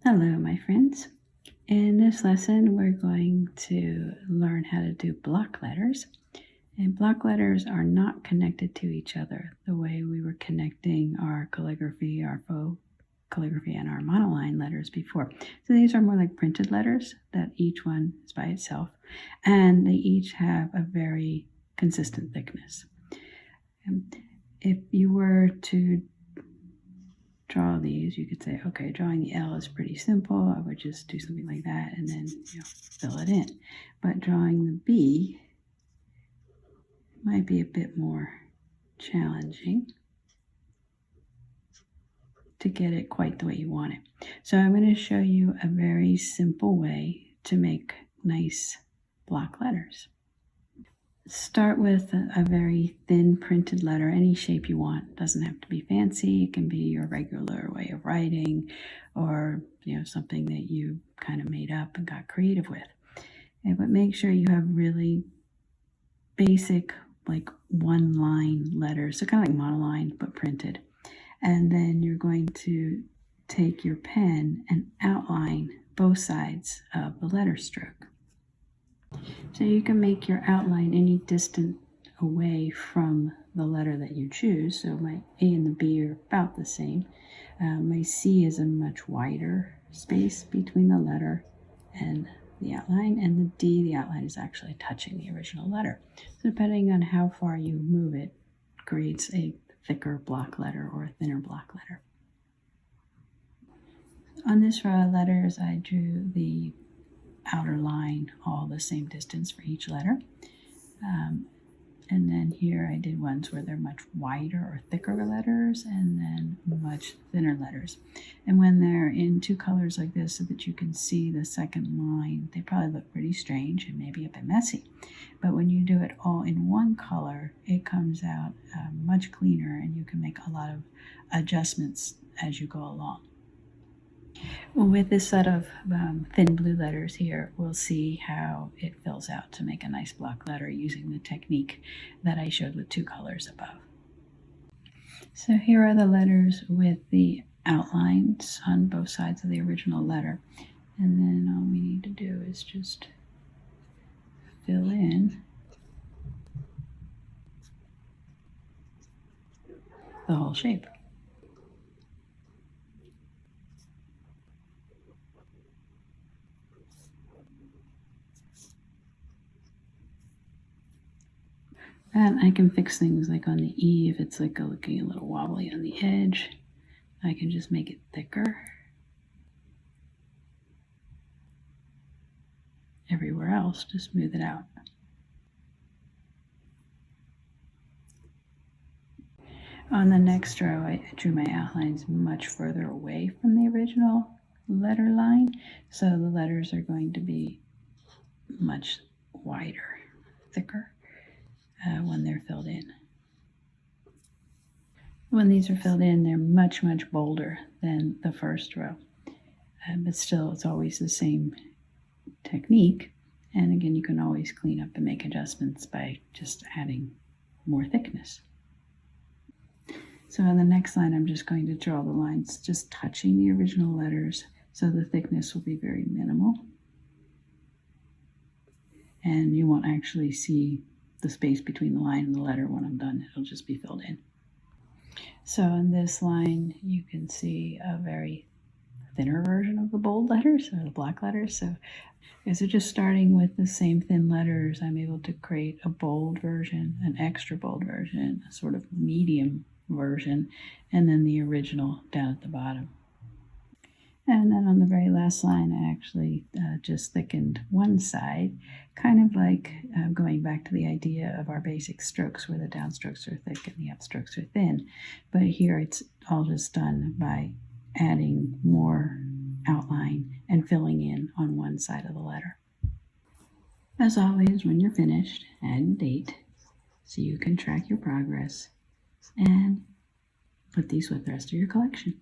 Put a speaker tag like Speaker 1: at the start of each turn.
Speaker 1: Hello, my friends. In this lesson, we're going to learn how to do block letters. And block letters are not connected to each other the way we were connecting our calligraphy, our faux calligraphy, and our monoline letters before. So these are more like printed letters that each one is by itself, and they each have a very consistent thickness. If you were to draw these, you could say, okay, drawing the L is pretty simple. I would just do something like that and then fill it in. But drawing the B might be a bit more challenging to get it quite the way you want it. So I'm going to show you a very simple way to make nice block letters. Start with a very thin printed letter, any shape you want. It doesn't have to be fancy. It can be your regular way of writing, or something that you kind of made up and got creative with. But make sure you have really basic, like one line letters, so kind of like monoline but printed. And then you're going to take your pen and outline both sides of the letter stroke. So you can make your outline any distant away from the letter that you choose. So my A and the B are about the same. My C is a much wider space between the letter and the outline, and the D, the outline is actually touching the original letter. So depending on how far you move it, creates a thicker block letter or a thinner block letter. On this row of letters, I drew the outer line all the same distance for each letter. And then here I did ones where they're much wider or thicker letters, and then much thinner letters. And when they're in two colors like this so that you can see the second line, they probably look pretty strange and maybe a bit messy. But when you do it all in one color, it comes out much cleaner, and you can make a lot of adjustments as you go along. With this set of thin blue letters here, we'll see how it fills out to make a nice block letter using the technique that I showed with two colors above. So here are the letters with the outlines on both sides of the original letter. And then all we need to do is just fill in the whole shape. And I can fix things like on the E, if it's like looking a little wobbly on the edge, I can just make it thicker. Everywhere else, to smooth it out. On the next row, I drew my outlines much further away from the original letter line, so the letters are going to be much wider, thicker when they're filled in. When these are filled in, they're much, much bolder than the first row, but still it's always the same technique. And again, you can always clean up and make adjustments by just adding more thickness. So on the next line, I'm just going to draw the lines just touching the original letters, so the thickness will be very minimal. And you won't actually see the space between the line and the letter when I'm done. It'll just be filled in. So on this line, you can see a very thinner version of the bold letters or the block letters. So just starting with the same thin letters, I'm able to create a bold version, an extra bold version, a sort of medium version, and then the original down at the bottom. And then on the very last line, I actually just thickened one side, kind of like going back to the idea of our basic strokes where the downstrokes are thick and the upstrokes are thin. But here it's all just done by adding more outline and filling in on one side of the letter. As always, when you're finished, add a date so you can track your progress and put these with the rest of your collection.